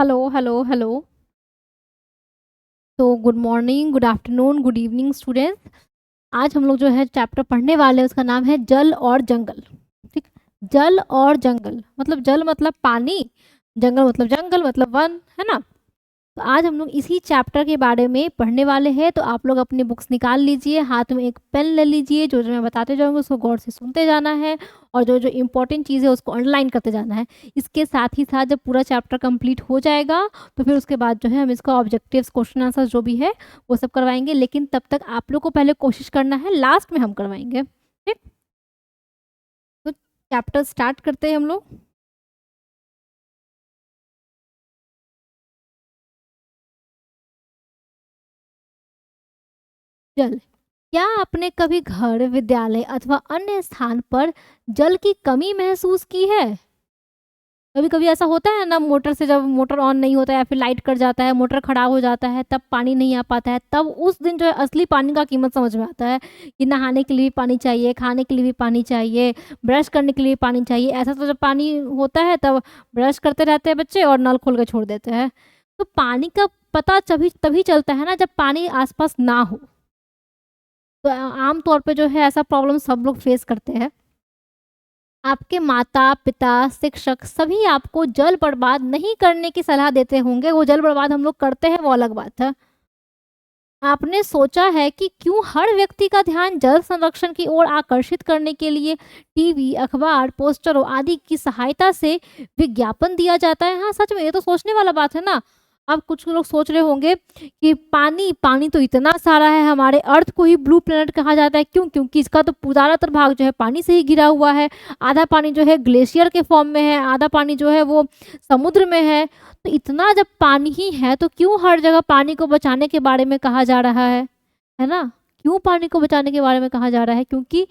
Hello hello hello. तो good morning, good afternoon, good evening students. आज हम लोग जो है चैप्टर पढ़ने वाले हैं, उसका नाम है जल और जंगल। ठीक। जल और जंगल मतलब जल मतलब पानी, जंगल मतलब जंगल मतलब वन, है ना। तो आज हम लोग इसी चैप्टर के बारे में पढ़ने वाले हैं। तो आप लोग अपनी बुक्स निकाल लीजिए, हाथ में एक पेन ले लीजिए, जो जो मैं बताते जाऊंगी उसको गौर से सुनते जाना है, और जो जो इम्पोर्टेंट चीज़ है उसको अंडरलाइन करते जाना है। इसके साथ ही साथ जब पूरा चैप्टर कंप्लीट हो जाएगा तो फिर उसके बाद जो है हम इसका ऑब्जेक्टिव्स, क्वेश्चन आंसर जो भी है वो सब करवाएंगे। लेकिन तब तक आप लोग को पहले कोशिश करना है, लास्ट में हम करवाएंगे। ठीक। तो चैप्टर स्टार्ट करते हैं हम लोग। जल। क्या आपने कभी घर, विद्यालय अथवा अन्य स्थान पर जल की कमी महसूस की है? कभी कभी ऐसा होता है ना, मोटर से जब मोटर ऑन नहीं होता है या फिर लाइट कट जाता है, मोटर खराब हो जाता है, तब पानी नहीं आ पाता है, तब उस दिन जो है असली पानी का कीमत समझ में आता है कि नहाने के लिए भी पानी चाहिए, खाने के लिए भी पानी चाहिए, ब्रश करने के लिए भी पानी चाहिए। ऐसा तो जब पानी होता है तब ब्रश करते रहते हैं बच्चे और नल खोल के छोड़ देते हैं। तो पानी का पता तभी तभी चलता है ना जब पानी आसपास ना हो। तो आम तौर पे जो है ऐसा प्रॉब्लम सब लोग फेस करते हैं। आपके माता पिता, शिक्षक सभी आपको जल बर्बाद नहीं करने की सलाह देते होंगे। वो जल बर्बाद हम लोग करते हैं वो अलग बात है। आपने सोचा है कि क्यों हर व्यक्ति का ध्यान जल संरक्षण की ओर आकर्षित करने के लिए टीवी, अखबार, पोस्टरों आदि की सहायता से विज्ञापन दिया जाता है? हाँ, सच में ये तो सोचने वाला बात है ना। अब कुछ लोग सोच रहे होंगे कि पानी पानी तो इतना सारा है, हमारे अर्थ को ही ब्लू प्लेनेट कहा जाता है। क्यों? क्योंकि इसका तो ज़्यादातर भाग जो है पानी से ही घिरा हुआ है। आधा पानी जो है ग्लेशियर के फॉर्म में है, आधा पानी जो है वो समुद्र में है। तो इतना जब पानी ही है तो क्यों हर जगह पानी को बचाने के बारे में कहा जा रहा है ना। क्यों पानी को बचाने के बारे में कहा जा रहा है? क्योंकि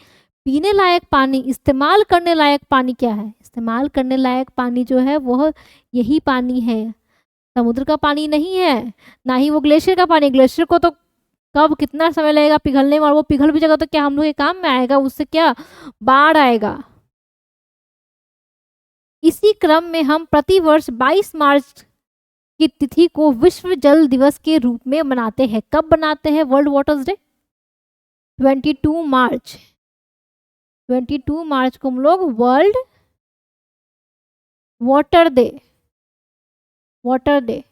पीने लायक पानी, इस्तेमाल करने लायक पानी क्या है? इस्तेमाल करने लायक पानी जो है वह यही पानी है, समुद्र का पानी नहीं है, ना ही वो ग्लेशियर का पानी। ग्लेशियर को तो कब कितना समय लगेगा पिघलने में, और वो पिघल भी जाएगा तो क्या हम लोग के काम में आएगा? उससे क्या बाढ़ आएगा। इसी क्रम में हम प्रतिवर्ष 22 मार्च की तिथि को विश्व जल दिवस के रूप में मनाते हैं। कब मनाते हैं वर्ल्ड वाटर्स डे? 22 मार्च। 22 मार्च को हम लोग world water day, water day,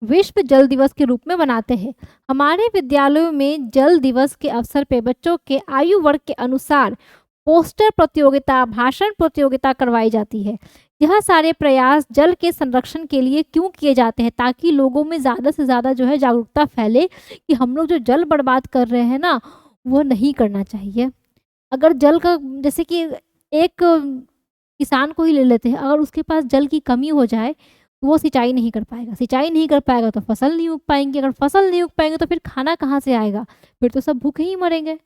विश्व जल दिवस के रूप में मनाते हैं। हमारे विद्यालयों में जल दिवस के अवसर पर बच्चों के आयु वर्ग के अनुसार पोस्टर प्रतियोगिता, भाषण प्रतियोगिता करवाई जाती है। यह सारे प्रयास जल के संरक्षण के लिए क्यों किए जाते हैं? ताकि लोगों में ज़्यादा से ज़्यादा जो है जागरूकता फैले कि हम लोग जो जल बर्बाद कर रहे हैं ना, वो नहीं करना चाहिए। अगर जल का, जैसे कि एक किसान को ही ले लेते हैं, अगर उसके पास जल की कमी हो जाए तो वो सिंचाई नहीं कर पाएगा, सिंचाई नहीं कर पाएगा तो फसल नहीं उग पाएंगे, अगर फसल नहीं उग पाएंगे तो फिर खाना कहाँ से आएगा? फिर तो सब भूखे ही मरेंगे।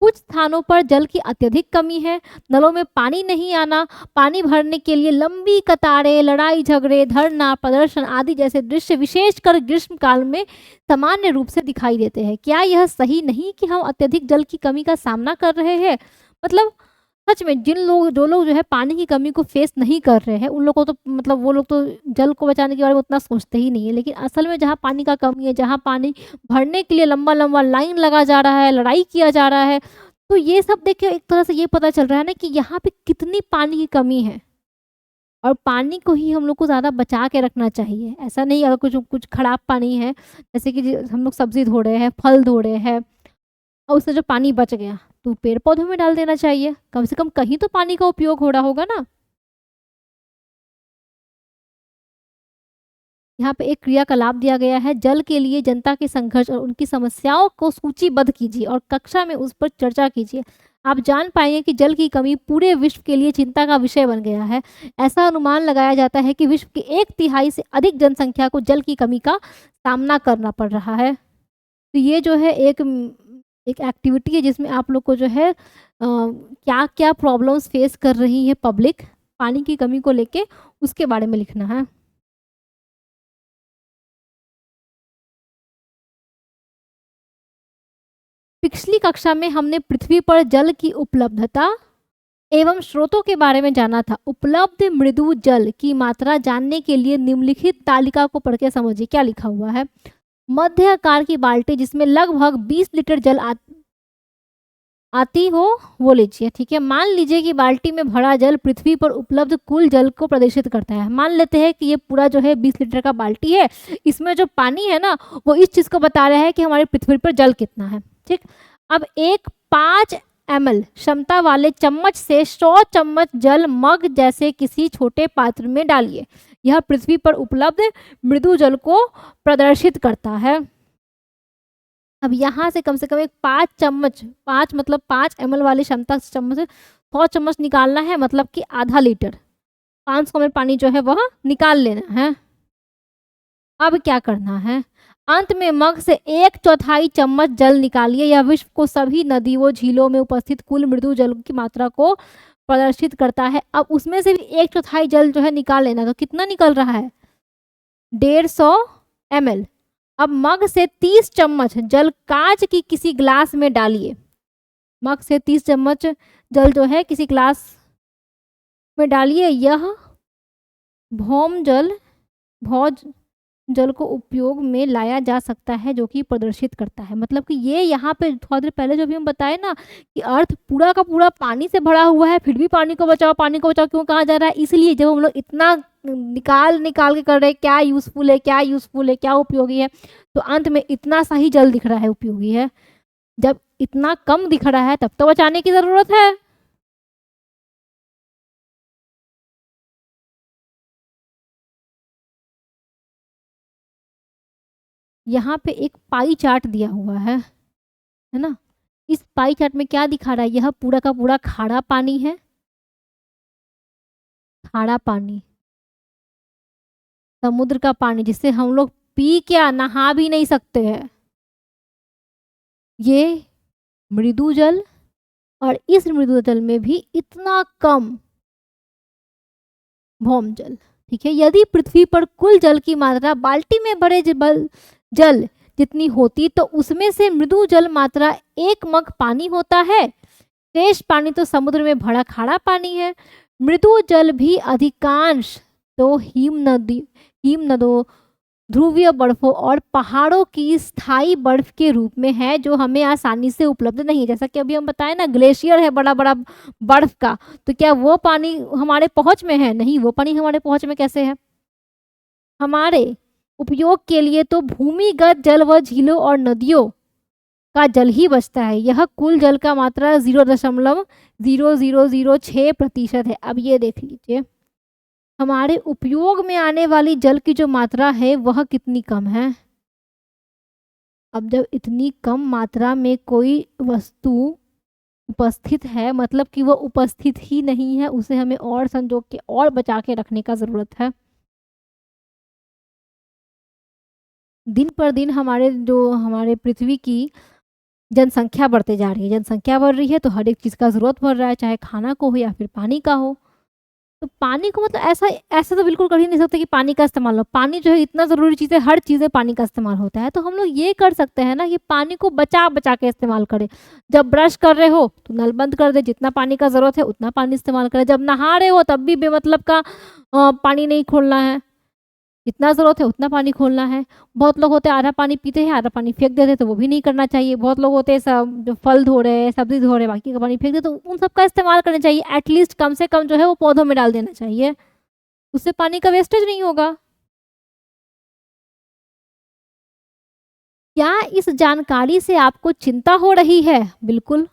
कुछ स्थानों पर जल की अत्यधिक कमी है, नलों में पानी नहीं आना, पानी भरने के लिए लंबी कतारें, लड़ाई झगड़े, धरना प्रदर्शन आदि जैसे दृश्य विशेषकर ग्रीष्म काल में सामान्य रूप से दिखाई देते हैं। क्या यह सही नहीं कि हम अत्यधिक जल की कमी का सामना कर रहे हैं? मतलब सच में जिन लोग, जो लोग जो है पानी की कमी को फेस नहीं कर रहे हैं, उन लोगों को तो मतलब वो लोग तो जल को बचाने के बारे में उतना सोचते ही नहीं है। लेकिन असल में जहाँ पानी का कमी है, जहाँ पानी भरने के लिए लंबा लंबा लाइन लगा जा रहा है, लड़ाई किया जा रहा है, तो ये सब देख के एक तरह से ये पता चल रहा है ना कि यहाँ पे कितनी पानी की कमी है। और पानी को ही हम लोग को ज़्यादा बचा के रखना चाहिए। ऐसा नहीं अगर कुछ कुछ खराब पानी है, जैसे कि हम लोग सब्जी धो रहे हैं, फल धो रहे हैं, और उससे जो पानी बच गया तो पेड़ पौधों में डाल देना चाहिए। कम से कम कहीं तो पानी का उपयोग हो रहा होगा ना। यहाँ पे एक क्रियाकलाप दिया गया है, जल के लिए जनता के संघर्ष और उनकी समस्याओं को सूचीबद्ध कीजिए और कक्षा में उस पर चर्चा कीजिए। आप जान पाएंगे कि जल की कमी पूरे विश्व के लिए चिंता का विषय बन गया है। ऐसा अनुमान लगाया जाता है कि विश्व की 1/3 से अधिक जनसंख्या को जल की कमी का सामना करना पड़ रहा है। तो ये जो है एक एक्टिविटी है जिसमें आप लोग को जो है क्या क्या प्रॉब्लम्स फेस कर रही है पब्लिक पानी की कमी को लेके, उसके बारे में लिखना है। पिछली कक्षा में हमने पृथ्वी पर जल की उपलब्धता एवं स्रोतों के बारे में जाना था। उपलब्ध मृदु जल की मात्रा जानने के लिए निम्नलिखित तालिका को पढ़ के समझिए क्या लिखा हुआ है। मध्य आकार की बाल्टी जिसमें लगभग 20 लीटर जल आती हो वो लीजिए। ठीक है, मान लीजिए कि बाल्टी में भरा जल पृथ्वी पर उपलब्ध कुल जल को प्रदर्शित करता है। मान लेते हैं कि ये पूरा जो है 20 लीटर का बाल्टी है, इसमें जो पानी है ना वो इस चीज़ को बता रहा है कि हमारी पृथ्वी पर जल कितना है। ठीक, अब एक 5 ml क्षमता वाले चम्मच से 100 चम्मच जल मग जैसे किसी छोटे पात्र में डालिए। यह पृथ्वी पर उपलब्ध मृदु जल को प्रदर्शित करता है। अब यहाँ से कम एक 5 चम्मच, 5 मतलब 5 ml वाली क्षमता चम्मच से 100 चम्मच निकालना है, मतलब कि आधा लीटर 500 ml पानी जो है वह निकाल लेना है। अब क्या करना है, अंत में मग से 1/4 चम्मच जल निकालिए। यह विश्व को सभी नदियों झीलों में उपस्थित कुल मृदु जल की मात्रा को प्रदर्शित करता है। अब उसमें से भी 1/4 जल जो है निकाल लेना, तो कितना निकल रहा है 150 ml। अब मग से 30 चम्मच जल कांच की किसी ग्लास में डालिए। मग से 30 चम्मच जल जो है किसी ग्लास में डालिए। यह भौम जल को उपयोग में लाया जा सकता है, जो कि प्रदर्शित करता है। मतलब कि ये यहाँ पे थोड़ा देर पहले जो भी हम बताए ना कि अर्थ पूरा का पूरा पानी से भरा हुआ है, फिर भी पानी को बचाओ क्यों कहा जा रहा है, इसलिए जब हम लोग इतना निकाल के कर रहे हैं क्या यूजफुल है क्या उपयोगी है, तो अंत में इतना सा ही जल दिख रहा है उपयोगी है। जब इतना कम दिख रहा है तब तो बचाने की जरूरत है। यहाँ पे एक पाई चार्ट दिया हुआ है ना। इस पाई चार्ट में क्या दिखा रहा है, यह पूरा का पूरा खारा पानी है, खारा पानी, समुद्र का पानी जिससे हम लोग पी क्या नहा भी नहीं सकते हैं। ये मृदु जल, और इस मृदु जल में भी इतना कम भौम जल। ठीक है, यदि पृथ्वी पर कुल जल की मात्रा बाल्टी में भरे जल जितनी होती तो उसमें से मृदु जल मात्रा 1 मग पानी होता है। शेष पानी तो समुद्र में भरा खारा पानी है। मृदु जल भी अधिकांश तो हिम नदों, ध्रुवीय बर्फों और पहाड़ों की स्थायी बर्फ के रूप में है, जो हमें आसानी से उपलब्ध नहीं है। जैसा कि अभी हम बताए ना, ग्लेशियर है बड़ा बड़ा बर्फ का, तो क्या वो पानी हमारे पहुंच में है? नहीं, वो पानी हमारे पहुंच में कैसे है? हमारे उपयोग के लिए तो भूमिगत जल व झीलों और नदियों का जल ही बचता है। यह कुल जल का मात्रा 0.0006% है। अब ये देख लीजिए, हमारे उपयोग में आने वाली जल की जो मात्रा है वह कितनी कम है। अब जब इतनी कम मात्रा में कोई वस्तु उपस्थित है, मतलब कि वो उपस्थित ही नहीं है, उसे हमें और संजो के और बचा के रखने का जरूरत है। दिन पर दिन हमारे पृथ्वी की जनसंख्या बढ़ते जा रही है। जनसंख्या बढ़ रही है तो हर एक चीज़ का ज़रूरत पड़ रहा है, चाहे खाना को हो या फिर पानी का हो। तो पानी को मतलब ऐसा तो बिल्कुल कर ही नहीं सकते कि पानी का इस्तेमाल हो। पानी जो है इतना ज़रूरी चीज़ है, हर चीज़ में पानी का इस्तेमाल होता है। तो हम लोग ये कर सकते हैं ना कि पानी को बचा के इस्तेमाल करें। जब ब्रश कर रहे हो तो नल बंद कर दे, जितना पानी का ज़रूरत है उतना पानी इस्तेमाल करें। जब नहा रहे हो तब भी बेमतलब का पानी नहीं खोलना है, जितना ज़रूरत है उतना पानी खोलना है। बहुत लोग होते हैं आधा पानी पीते हैं, आधा पानी फेंक देते हैं, तो वो भी नहीं करना चाहिए। बहुत लोग होते हैं सब जो फल धो रहे हैं, सब्जी धो रहे हैं, बाकी का पानी फेंक देते, तो उन सब का इस्तेमाल करना चाहिए। एटलीस्ट कम से कम जो है वो पौधों में डाल देना चाहिए, उससे पानी का वेस्टेज नहीं होगा। क्या इस जानकारी से आपको चिंता हो रही है? बिल्कुल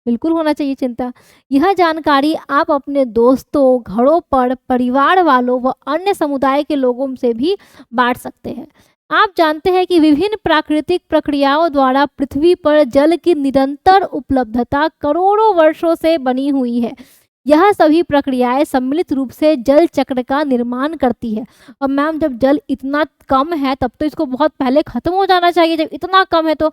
बिल्कुल होना चाहिए चिंता। यह जानकारी आप अपने दोस्तों, घरों पर, परिवार वालों व अन्य समुदाय के लोगों से भी बांट सकते हैं। आप जानते हैं कि विभिन्न प्राकृतिक प्रक्रियाओं द्वारा पृथ्वी पर जल की निरंतर उपलब्धता करोड़ों वर्षों से बनी हुई है। यह सभी प्रक्रियाएं सम्मिलित रूप से जल चक्र का निर्माण करती है। और मैम, जब जल इतना कम है तब तो इसको बहुत पहले खत्म हो जाना चाहिए। जब इतना कम है तो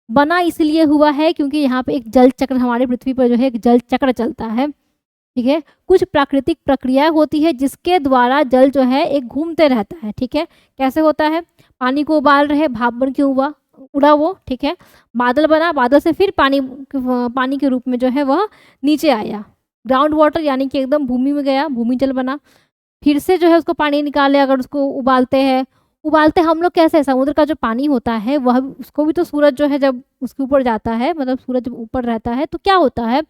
बना इसलिए हुआ है क्योंकि यहाँ पे एक जल चक्र, हमारे पृथ्वी पर जो है एक जल चक्र चलता है। ठीक है, कुछ प्राकृतिक प्रक्रिया होती है जिसके द्वारा जल जो है एक घूमते रहता है। ठीक है, कैसे होता है? पानी को उबाल रहे, भाप बन के हुआ, उड़ा वो, ठीक है। बादल बना, बादल से फिर पानी के रूप में जो है वह नीचे आया। ग्राउंड वाटर यानी कि एकदम भूमि में गया, भूमि जल बना। फिर से जो है उसको पानी निकाले, अगर उसको उबालते हैं, उबालते हम लोग कैसे, समुद्र का जो पानी होता है वह, उसको भी तो सूरज जो है जब उसके ऊपर जाता है, मतलब सूरज जब ऊपर रहता है तो क्या होता है,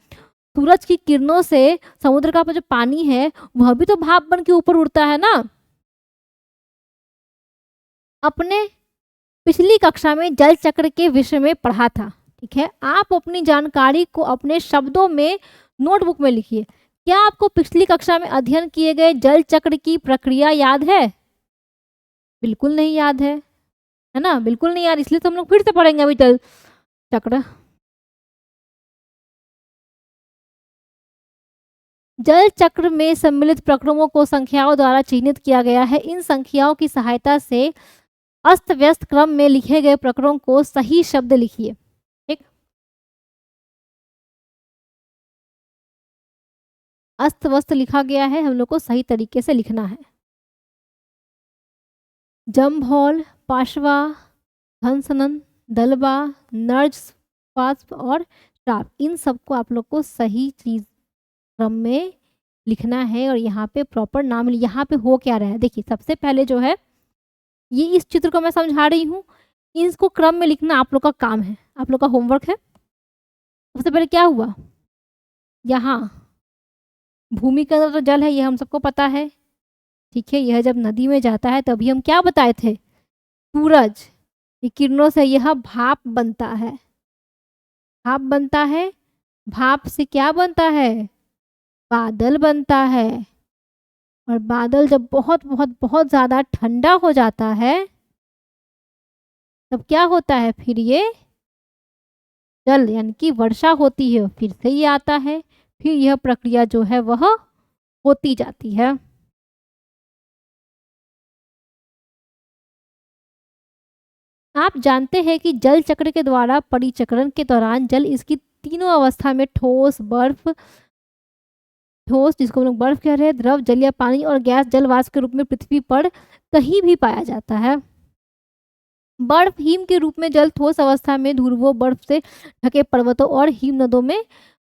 सूरज की किरणों से समुद्र का जो पानी है वह भी तो भाप बन के ऊपर उड़ता है ना। अपने पिछली कक्षा में जल चक्र के विषय में पढ़ा था, ठीक है। आप अपनी जानकारी को अपने शब्दों में नोटबुक में लिखिए। क्या आपको पिछली कक्षा में अध्ययन किए गए जल चक्र की प्रक्रिया याद है? बिल्कुल नहीं याद है ना, बिल्कुल नहीं याद, इसलिए तो हम लोग फिर से पढ़ेंगे अभी जल चक्र। जल चक्र में सम्मिलित प्रक्रमों को संख्याओं द्वारा चिन्हित किया गया है। इन संख्याओं की सहायता से अस्त व्यस्त क्रम में लिखे गए प्रकरणों को सही शब्द लिखिए, ठीक। अस्त व्यस्त लिखा गया है, हम लोग को सही तरीके से लिखना है। जमभौल, पाशवा, घनसनन, दलबा, नर्ज, पास्प और श्राप, इन सबको आप लोग को सही चीज क्रम में लिखना है। और यहाँ पे प्रॉपर नाम, यहाँ पे हो क्या रहा है, देखिए सबसे पहले जो है ये इस चित्र को मैं समझा रही हूँ, इसको क्रम में लिखना आप लोग का काम है, आप लोग का होमवर्क है। सबसे पहले क्या हुआ, यहाँ भूमि के अंदर तो जल है, ये हम सबको पता है, ठीक है। यह जब नदी में जाता है तभी हम क्या बताए थे, सूरज की किरणों से यह भाप बनता है, भाप बनता है। भाप से क्या बनता है, बादल बनता है। और बादल जब बहुत बहुत बहुत ज्यादा ठंडा हो जाता है तब क्या होता है, फिर ये जल यानी कि वर्षा होती है, फिर से ये आता है, फिर यह प्रक्रिया जो है वह होती जाती है। आप जानते हैं कि जल चक्र के द्वारा परिचक्रण के दौरान जल इसकी तीनों अवस्था में ठोस, बर्फ, ठोस जिसको हम लोग बर्फ कह रहे हैं, द्रव जल या पानी, और गैस जल वाष्प के रूप में पृथ्वी पर कहीं भी पाया जाता है। बर्फ हिम के रूप में जल ठोस अवस्था में ध्रुवों, बर्फ से ढके पर्वतों और हिम नदों में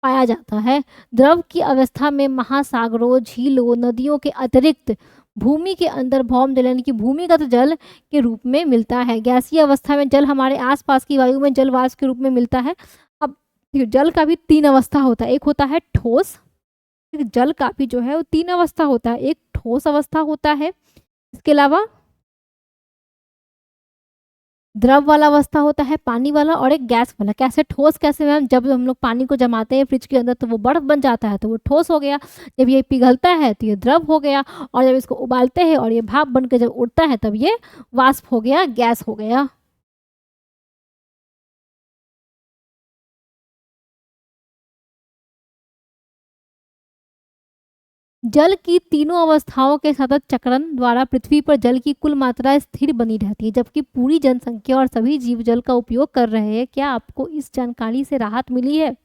पाया जाता है। द्रव की अवस्था में महासागरों, झीलों, नदियों के अतिरिक्त भूमि के अंदर भौम जल यानी कि भूमिगत जल के रूप में मिलता है। गैसीय अवस्था में जल हमारे आसपास की वायु में जल वाष्प के रूप में मिलता है। अब जल का भी तीन अवस्था होता है, एक होता है ठोस, जल का भी जो है वो तीन अवस्था होता है, एक ठोस अवस्था होता है, इसके अलावा द्रव वाला अवस्था होता है, पानी वाला, और एक गैस वाला। कैसे ठोस, कैसे मैम, जब हम लोग पानी को जमाते हैं फ्रिज के अंदर तो वो बर्फ बन जाता है तो वो ठोस हो गया, जब ये पिघलता है तो ये द्रव हो गया, और जब इसको उबालते हैं और ये भाप बन के जब उड़ता है तब ये वाष्प हो गया, गैस हो गया। जल की तीनों अवस्थाओं के सतत चक्रण द्वारा पृथ्वी पर जल की कुल मात्रा स्थिर बनी रहती है, जबकि पूरी जनसंख्या और सभी जीव जल का उपयोग कर रहे हैं। क्या आपको इस जानकारी से राहत मिली है?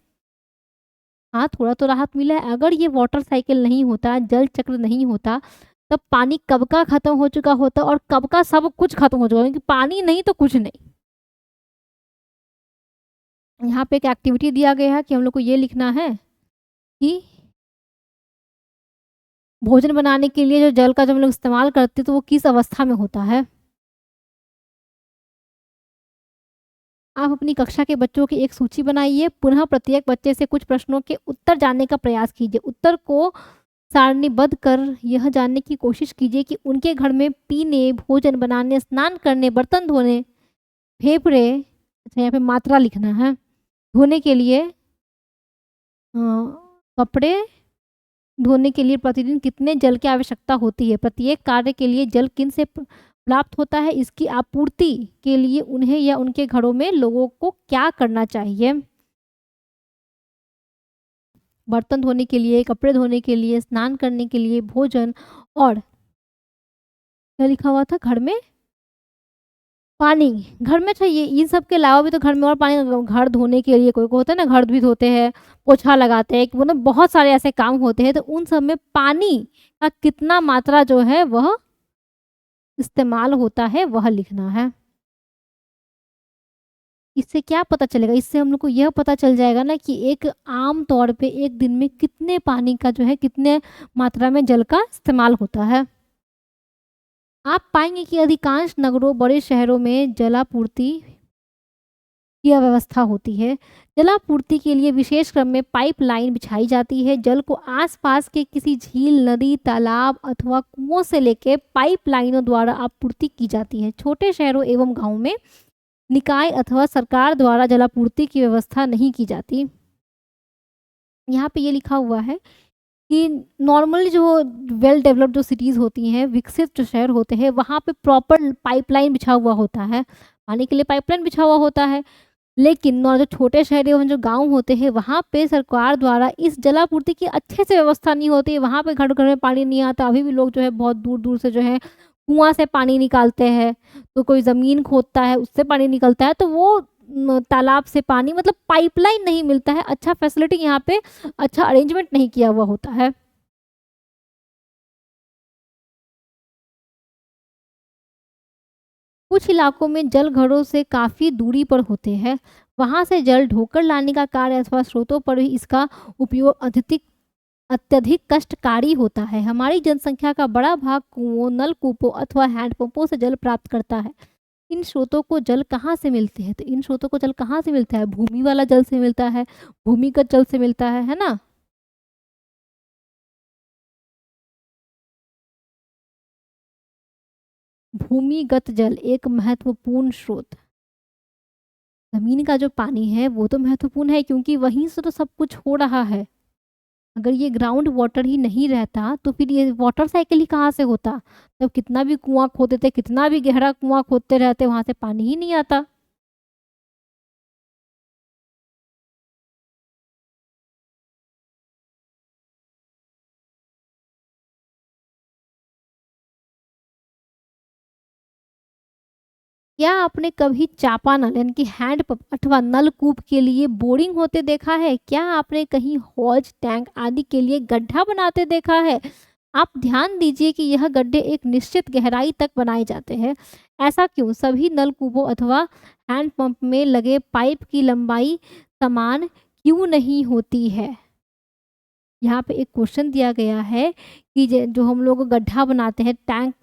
हाँ, थोड़ा तो राहत मिला है। अगर ये वाटर साइकिल नहीं होता, जल चक्र नहीं होता, तब पानी कब का खत्म हो चुका होता और कब का सब कुछ खत्म हो चुका, क्योंकि पानी नहीं तो कुछ नहीं। यहाँ पे एक एक्टिविटी दिया गया है कि हम लोग को ये लिखना है कि भोजन बनाने के लिए जो जल का जब हम लोग इस्तेमाल करते हैं तो वो किस अवस्था में होता है। आप अपनी कक्षा के बच्चों की एक सूची बनाइए, पुनः प्रत्येक बच्चे से कुछ प्रश्नों के उत्तर जानने का प्रयास कीजिए। उत्तर को सारणीबद्ध कर यह जानने की कोशिश कीजिए कि उनके घर में पीने, भोजन बनाने, स्नान करने, बर्तन धोने, फेफड़े, अच्छा यहाँ पे मात्रा लिखना है, धोने के लिए कपड़े धोने के लिए प्रतिदिन कितने जल की आवश्यकता होती है। प्रत्येक कार्य के लिए जल किन से प्राप्त होता है, इसकी आपूर्ति के लिए उन्हें या उनके घरों में लोगों को क्या करना चाहिए। बर्तन धोने के लिए, कपड़े धोने के लिए, स्नान करने के लिए, भोजन, और क्या लिखा हुआ था, घर में पानी, घर में चाहिए। इन सब के अलावा भी तो घर में और पानी, घर धोने के लिए कोई को होता है ना, घर भी धोते हैं, पोछा लगाते हैं, मतलब बहुत सारे ऐसे काम होते हैं, तो उन सब में पानी का कितना मात्रा जो है वह इस्तेमाल होता है वह लिखना है। इससे क्या पता चलेगा? इससे हम लोग को यह पता चल जाएगा ना कि एक आम तौर पे एक दिन में कितने पानी का जो है, कितने मात्रा में जल का इस्तेमाल होता है। आप पाएँगे कि अधिकांश नगरों, बड़े शहरों में जलापूर्ति की अव्यवस्था होती है। जलापूर्ति के लिए विशेष क्रम में पाइपलाइन बिछाई जाती है। जल को आसपास के किसी झील, नदी, तालाब अथवा कुओं से लेके पाइपलाइनों द्वारा आपूर्ति की जाती है। छोटे शहरों एवं गाँव में निकाय अथवा सरकार द्वारा जलापूर्ति की व्यवस्था नहीं की जाती। यहाँ पे ये लिखा हुआ है कि नॉर्मली जो वेल डेवलप्ड जो सिटीज़ होती हैं, विकसित जो शहर होते हैं, वहाँ पे प्रॉपर पाइपलाइन बिछा हुआ होता है, पानी के लिए पाइपलाइन बिछा हुआ होता है। लेकिन जो छोटे शहर एवं जो गाँव होते हैं, वहाँ पे सरकार द्वारा इस जलापूर्ति की अच्छे से व्यवस्था नहीं होती है। वहाँ पे घर-घर में पानी नहीं आता। अभी भी लोग जो है बहुत दूर-दूर से जो है कुआँ से पानी निकालते हैं। तो कोई ज़मीन खोदता है, उससे पानी निकलता है, तो वो तालाब से पानी, मतलब पाइपलाइन नहीं मिलता है। अच्छा फैसिलिटी यहाँ पे, अच्छा अरेंजमेंट नहीं किया हुआ होता है। कुछ इलाकों में जल घरों से काफ़ी दूरी पर होते हैं। वहाँ से जल ढोकर लाने का कार्य अथवा स्रोतों पर भी इसका उपयोग अत्यधिक कष्टकारी होता है। हमारी जनसंख्या का बड़ा भाग कुओं, नलकूपों अथवा हैंडपंपों से जल प्राप्त करता है। इन स्रोतों को जल कहाँ से मिलते हैं? तो इन स्रोतों को जल कहाँ से मिलता है? भूमि वाला जल से मिलता है, भूमिगत जल से मिलता है ना? भूमिगत जल एक महत्वपूर्ण स्रोत। ज़मीन का जो पानी है वो तो महत्वपूर्ण है, क्योंकि वहीं से तो सब कुछ हो रहा है। अगर ये ग्राउंड वाटर ही नहीं रहता तो फिर ये वाटर साइकिल ही कहाँ से होता? तब कितना भी कुआँ खोदते थे, कितना भी गहरा कुआँ खोदते रहते, वहाँ से पानी ही नहीं आता। क्या आपने कभी चापानल यानी कि हैंडपंप अथवा नलकूप के लिए बोरिंग होते देखा है? क्या आपने कहीं हौज, टैंक आदि के लिए गड्ढा बनाते देखा है? आप ध्यान दीजिए कि यह गड्ढे एक निश्चित गहराई तक बनाए जाते हैं। ऐसा क्यों? सभी नलकूपों अथवा हैंडपंप में लगे पाइप की लंबाई समान क्यों नहीं होती है? यहाँ पे एक क्वेश्चन दिया गया है कि जो हम लोग गड्ढा बनाते हैं, टैंक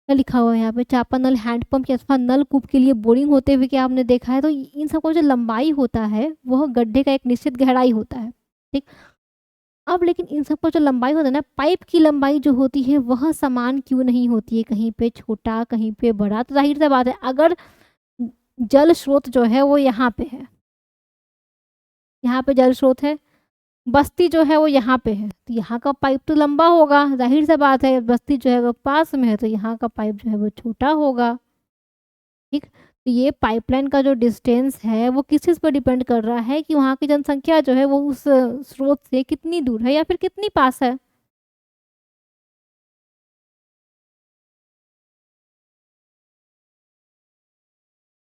क्या लिखा हुआ है यहाँ पे, चापानल, हैंडपंप या अथवा नलकूप के लिए बोरिंग होते हुए क्या आपने देखा है? तो इन सबका जो लंबाई होता है वह गड्ढे का एक निश्चित गहराई होता है, ठीक। अब लेकिन इन सबका जो लंबाई होता है ना, पाइप की लंबाई जो होती है वह समान क्यों नहीं होती है? कहीं पे छोटा, कहीं पे बड़ा। तो जाहिर सी बात है, अगर जल स्रोत जो है वो यहाँ पे है, यहाँ पे जल स्रोत है, बस्ती जो है वो यहाँ पे है, तो यहाँ का पाइप तो लंबा होगा, जाहिर सी बात है। बस्ती जो है वो पास में है, तो यहाँ का पाइप जो है वो छोटा होगा, ठीक। तो ये पाइपलाइन का जो डिस्टेंस है वो किस चीज़ पर डिपेंड कर रहा है कि वहाँ की जनसंख्या जो है वो उस स्रोत से कितनी दूर है या फिर कितनी पास है।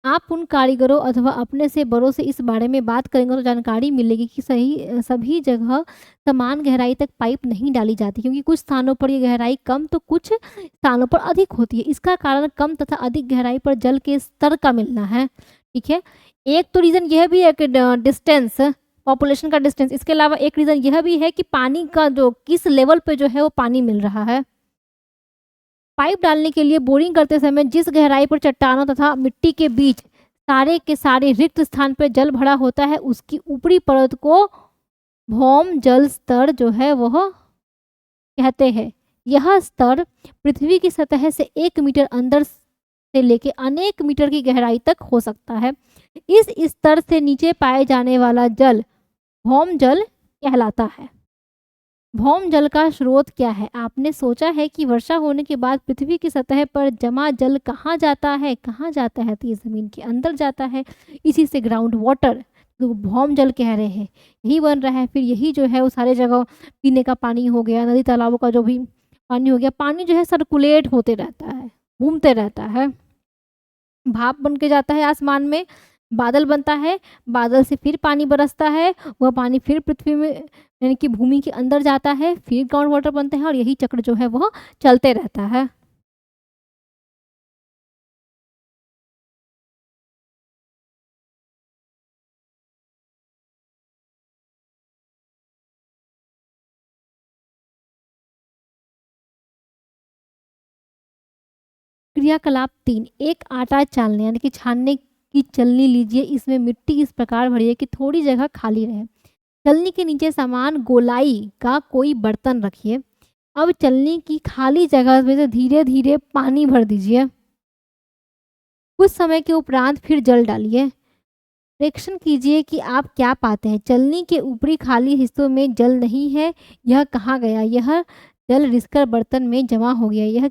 आप उन कारीगरों अथवा अपने से बड़ों से इस बारे में बात करेंगे तो जानकारी मिलेगी कि सभी जगह समान गहराई तक पाइप नहीं डाली जाती, क्योंकि कुछ स्थानों पर ये गहराई कम तो कुछ स्थानों पर अधिक होती है। इसका कारण कम तथा अधिक गहराई पर जल के स्तर का मिलना है, ठीक है। एक तो रीज़न यह भी है कि डिस्टेंस, पॉपुलेशन का डिस्टेंस। इसके अलावा एक रीज़न यह भी है कि पानी का जो किस लेवल पे जो है वो पानी मिल रहा है। पाइप डालने के लिए बोरिंग करते समय जिस गहराई पर चट्टानों तथा मिट्टी के बीच सारे के सारे रिक्त स्थान पर जल भरा होता है, उसकी ऊपरी परत को भौम जल स्तर जो है वह कहते हैं। यह स्तर पृथ्वी की सतह से 1 मीटर अंदर से लेके अनेक मीटर की गहराई तक हो सकता है। इस स्तर से नीचे पाए जाने वाला जल भौम जल कहलाता है। भौम जल का स्रोत क्या है? आपने सोचा है कि वर्षा होने के बाद पृथ्वी की सतह पर जमा जल कहाँ जाता है? कहाँ जाता है? तो ये ज़मीन के अंदर जाता है। इसी से ग्राउंड वाटर जो भौम जल कह रहे हैं यही बन रहा है। फिर यही जो है वो सारे जगह पीने का पानी हो गया, नदी तालाबों का जो भी पानी हो गया, पानी जो है सर्कुलेट होते रहता है, घूमते रहता है, भाप बन के जाता है आसमान में, बादल बनता है, बादल से फिर पानी बरसता है, वह पानी फिर पृथ्वी में यानी कि भूमि के अंदर जाता है, फिर ग्राउंड वाटर बनते हैं और यही चक्र जो है वह चलते रहता है। क्रियाकलाप 3, एक आटा चालने यानी कि छानने की चलनी लीजिए, इसमें मिट्टी इस प्रकार भरिए कि थोड़ी जगह खाली रहे। चलनी के नीचे समान गोलाई का कोई बर्तन रखिए। अब चलनी की खाली जगह में से धीरे धीरे पानी भर दीजिए। कुछ समय के उपरांत फिर जल डालिए। प्रेक्षण कीजिए कि आप क्या पाते हैं। चलनी के ऊपरी खाली हिस्सों में जल नहीं है, यह कहाँ गया? यह जल रिसकर बर्तन में जमा हो गया। यह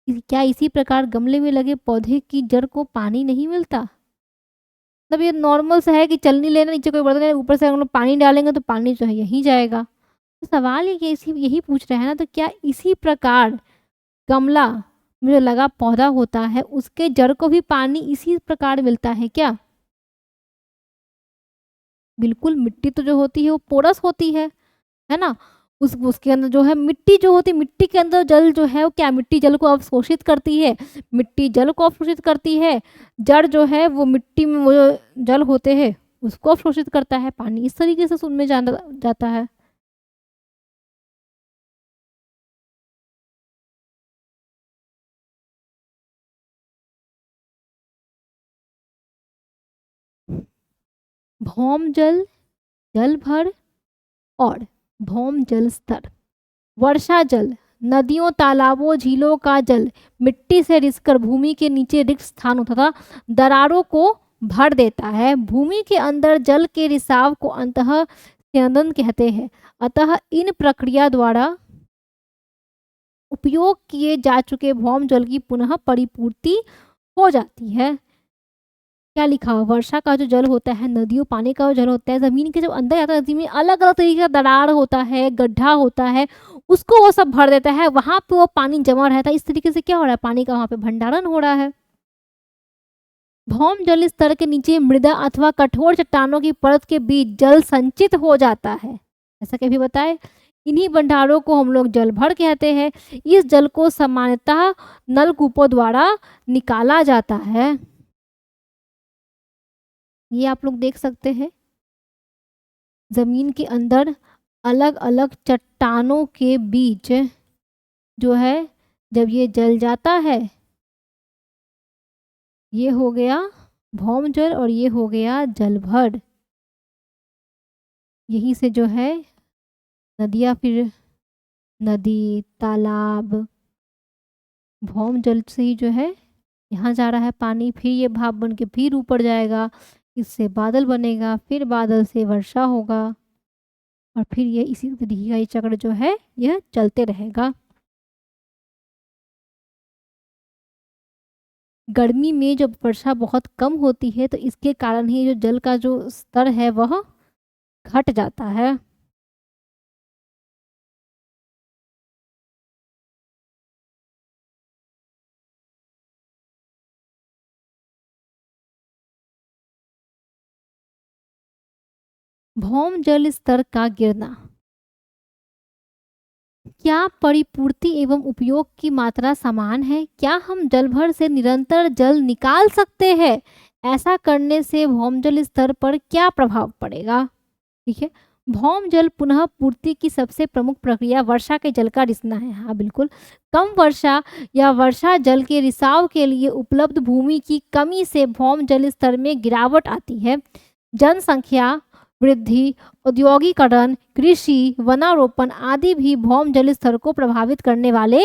क्या इसी प्रकार गमले में लगे पौधे की जड़ को पानी नहीं मिलता? मतलब ये नॉर्मल सा है कि चलनी लेना, नीचे कोई बर्तन है, ऊपर से हम लोग पानी डालेंगे तो पानी जो है यहीं जाएगा। तो सवाल ये यही पूछ रहे हैं ना, तो क्या इसी प्रकार गमला में जो लगा पौधा होता है उसके जड़ को भी पानी इसी प्रकार मिलता है क्या? बिल्कुल, मिट्टी तो जो होती है वो पोरस होती है ना? उसके अंदर जो है मिट्टी जो होती है, मिट्टी के अंदर जल जो है वो क्या मिट्टी जल को अवशोषित करती है, मिट्टी जल को अवशोषित करती है। जड़ जो है वो मिट्टी में वो जो जल होते हैं उसको अवशोषित करता है। पानी इस तरीके से उनमें जाना जाता है। भौम जल, जल भर और भौम जल स्तर। वर्षा जल नदियों, तालाबों, झीलों का जल मिट्टी से रिसकर भूमि के नीचे रिक्त स्थानों तथा दरारों को भर देता है। भूमि के अंदर जल के रिसाव को अंतः स्यंदन कहते हैं। अतः इन प्रक्रिया द्वारा उपयोग किए जा चुके भौम जल की पुनः परिपूर्ति हो जाती है। क्या लिखा हुआ? वर्षा का जो जल होता है, नदियों पानी का जो जल होता है, जमीन के जब अंदर जाता है, जमीन में अलग अलग तरीके का दरार होता है, गड्ढा होता है, उसको वो सब भर देता है। वहां पे वो पानी जमा रहता है। इस तरीके से क्या हो रहा है? पानी का वहां पे भंडारण हो रहा है। भौम जल स्तर के नीचे मृदा अथवा कठोर चट्टानों की परत के बीच जल संचित हो जाता है। ऐसा कभी बताए? इन्हीं भंडारों को हम लोग जल भर कहते हैं। इस जल को सामान्यतः नलकूपों द्वारा निकाला जाता है। ये आप लोग देख सकते हैं, जमीन के अंदर अलग अलग चट्टानों के बीच जो है जब ये जल जाता है, ये हो गया भौम जल और ये हो गया जल भर। यहीं से जो है नदियाँ, फिर नदी, तालाब, भौम जल से ही जो है यहाँ जा रहा है पानी, फिर ये भाप बन के फिर ऊपर जाएगा, इससे बादल बनेगा, फिर बादल से वर्षा होगा और फिर ये इसी तरीके का ये चक्र जो है यह चलते रहेगा। गर्मी में जब वर्षा बहुत कम होती है तो इसके कारण ही जो जल का जो स्तर है वह घट जाता है। भौम जल स्तर का गिरना। क्या परिपूर्ति एवं उपयोग की मात्रा समान है? क्या हम जल भर से निरंतर जल निकाल सकते हैं? ऐसा करने से भौम जल स्तर पर क्या प्रभाव पड़ेगा? ठीक है, भौम जल पुनः पूर्ति की सबसे प्रमुख प्रक्रिया वर्षा के जल का रिसना है। हाँ बिल्कुल, कम वर्षा या वर्षा जल के रिसाव के लिए उपलब्ध भूमि की कमी से भौम जल स्तर में गिरावट आती है। जनसंख्या वृद्धि, औद्योगिकरण, कृषि, वनारोपण आदि भी भौम जल स्तर को प्रभावित करने वाले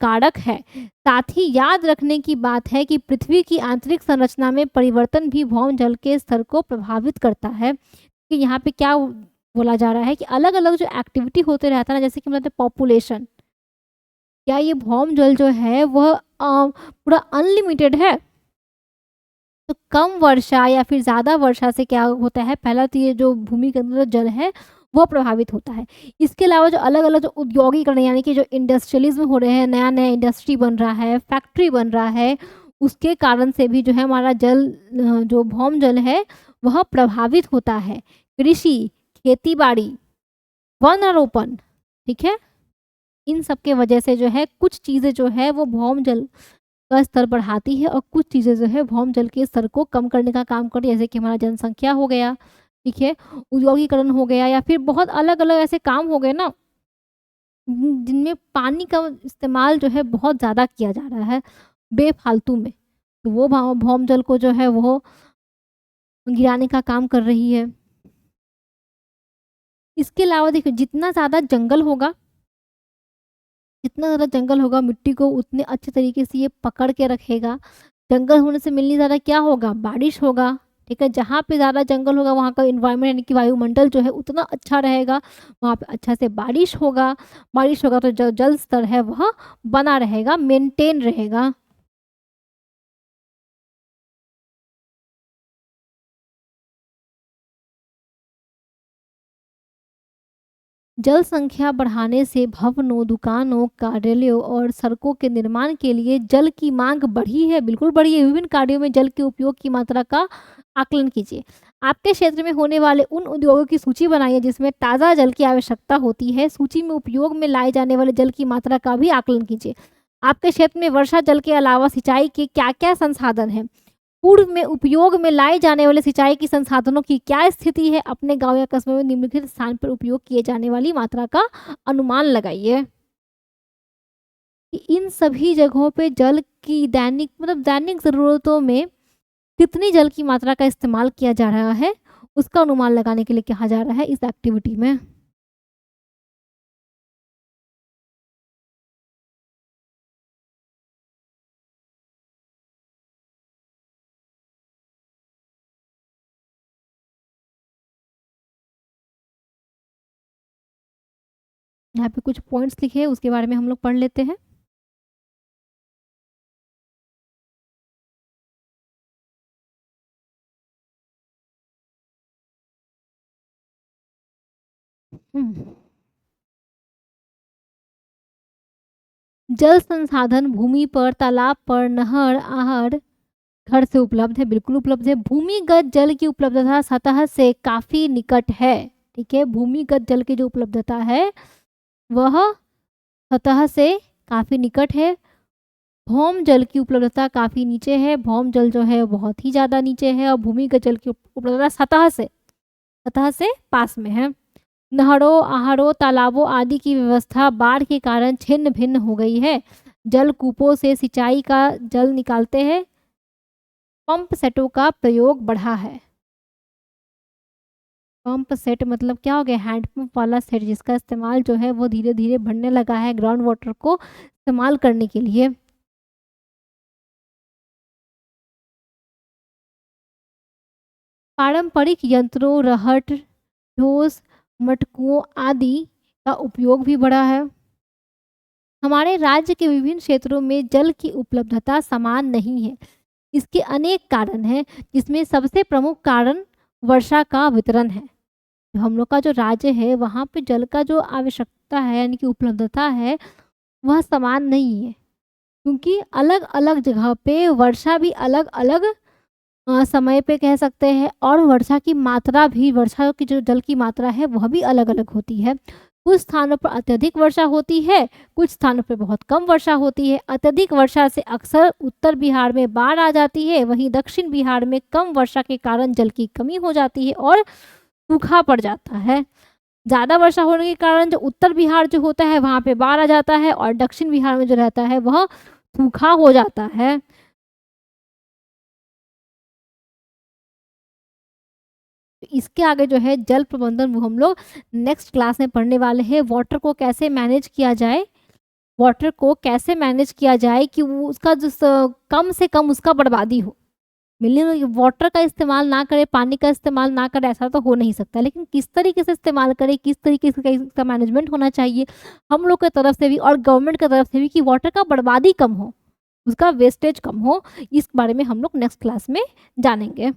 कारक है। साथ ही याद रखने की बात है कि पृथ्वी की आंतरिक संरचना में परिवर्तन भी भौम जल के स्तर को प्रभावित करता है। कि यहाँ पे क्या बोला जा रहा है कि अलग अलग जो एक्टिविटी होते रहता है ना, जैसे कि मतलब पॉपुलेशन, क्या ये भौम जल जो है वह पूरा अनलिमिटेड है? तो कम वर्षा या फिर ज़्यादा वर्षा से क्या होता है? पहला तो ये जो भूमि के अंदर जल है वो प्रभावित होता है। इसके अलावा जो अलग अलग जो औद्योगिकरण यानी कि जो इंडस्ट्रियलिज्म हो रहे हैं, नया नया इंडस्ट्री बन रहा है, फैक्ट्री बन रहा है, उसके कारण से भी जो है हमारा जल जो भौम जल है वह प्रभावित होता है। कृषि, खेती बाड़ी, वनारोपण, ठीक है, इन सब के वजह से जो है कुछ चीज़ें जो है वो भौम जल का स्तर बढ़ाती है और कुछ चीज़ें जो है भौम जल के स्तर को कम करने का काम करती है। जैसे कि हमारा जनसंख्या हो गया, ठीक है, औद्योगिकरण हो गया, या फिर बहुत अलग अलग ऐसे काम हो गए ना जिनमें पानी का इस्तेमाल जो है बहुत ज़्यादा किया जा रहा है। बेफालतू में। तो वो भौम जल को जो है वो गिराने का काम कर रही है। इसके अलावा देखिए जितना ज़्यादा जंगल होगा मिट्टी को उतने अच्छे तरीके से ये पकड़ के रखेगा। जंगल होने से मिलनी ज़्यादा क्या होगा? बारिश होगा, ठीक है? जहाँ पे ज़्यादा जंगल होगा वहाँ का एनवायरनमेंट यानी कि वायुमंडल जो है उतना अच्छा रहेगा, वहाँ पे अच्छा से बारिश होगा तो जो जल स्तर है वह बना रहेगा, मेंटेन रहेगा। जल संख्या बढ़ाने से भवनों, दुकानों, कार्यालयों और सड़कों के निर्माण के लिए जल की मांग बढ़ी है, बिल्कुल बढ़ी है। विभिन्न कार्यों में जल के उपयोग की मात्रा का आकलन कीजिए। आपके क्षेत्र में होने वाले उन उद्योगों की सूची बनाइए जिसमें ताज़ा जल की आवश्यकता होती है। सूची में उपयोग में लाए जाने वाले जल की मात्रा का भी आकलन कीजिए। आपके क्षेत्र में वर्षा जल के अलावा सिंचाई के क्या-क्या संसाधन हैं? पूर्व में उपयोग में लाए जाने वाले सिंचाई के संसाधनों की क्या स्थिति है? अपने गांव या कस्बे में निम्नलिखित स्थान पर उपयोग किए जाने वाली मात्रा का अनुमान लगाइए कि इन सभी जगहों पे जल की दैनिक ज़रूरतों में कितनी जल की मात्रा का इस्तेमाल किया जा रहा है, उसका अनुमान लगाने के लिए कहा जा रहा है इस एक्टिविटी में। यहाँ पे कुछ पॉइंट्स लिखे हैं, उसके बारे में हम लोग पढ़ लेते हैं। हम्म। जल संसाधन भूमि पर, तालाब पर, नहर, आहर, घर से उपलब्ध है, बिल्कुल उपलब्ध है। भूमिगत जल की उपलब्धता सतह से काफी निकट है, ठीक है? भूमिगत जल की जो उपलब्धता है वह सतह से काफी निकट है। भौम जल की उपलब्धता काफी नीचे है, भौम जल जो है बहुत ही ज्यादा नीचे है, और भूमिगत जल की उपलब्धता सतह से पास में है। नहरों, आहरों, तालाबों आदि की व्यवस्था बाढ़ के कारण छिन्न भिन्न हो गई है। जल कूपों से सिंचाई का जल निकालते हैं, पंप सेटों का प्रयोग बढ़ा है। पंप सेट मतलब क्या हो गया? हैंडपंप वाला सेट, जिसका इस्तेमाल जो है वो धीरे धीरे बढ़ने लगा है ग्राउंड वाटर को इस्तेमाल करने के लिए। पारंपरिक यंत्रों, रहट, ठोस, मटकुओं आदि का उपयोग भी बढ़ा है। हमारे राज्य के विभिन्न क्षेत्रों में जल की उपलब्धता समान नहीं है। इसके अनेक कारण हैं, जिसमें सबसे प्रमुख कारण वर्षा का वितरण है। हम लोग का जो राज्य है वहाँ पे जल का जो आवश्यकता है यानी कि उपलब्धता है वह समान नहीं है, क्योंकि अलग अलग जगह पे वर्षा भी अलग अलग समय पे कह सकते हैं, और वर्षा की जो जल की मात्रा है वह भी अलग अलग होती है। कुछ स्थानों पर अत्यधिक वर्षा होती है, कुछ स्थानों पर बहुत कम वर्षा होती है। अत्यधिक वर्षा से अक्सर उत्तर बिहार में बाढ़ आ जाती है, वहीं दक्षिण बिहार में कम वर्षा के कारण जल की कमी हो जाती है और सूखा पड़ जाता है। ज़्यादा वर्षा होने के कारण जो उत्तर बिहार जो होता है वहाँ पे बाढ़ आ जाता है, और दक्षिण बिहार में जो रहता है वह सूखा हो जाता है। इसके आगे जो है जल प्रबंधन वो हम लोग नेक्स्ट क्लास में पढ़ने वाले हैं। वाटर को कैसे मैनेज किया जाए कि वो उसका कम से कम उसका बर्बादी हो। मिनिमम वाटर का इस्तेमाल ना करें, पानी का इस्तेमाल ना करें, ऐसा तो हो नहीं सकता, लेकिन किस तरीके से इस्तेमाल करें, किस तरीके से इसका मैनेजमेंट होना चाहिए हम लोग की तरफ से भी और गवर्नमेंट की तरफ से भी, कि वाटर का बर्बादी कम हो, उसका वेस्टेज कम हो, इस बारे में हम लोग नेक्स्ट क्लास में जानेंगे।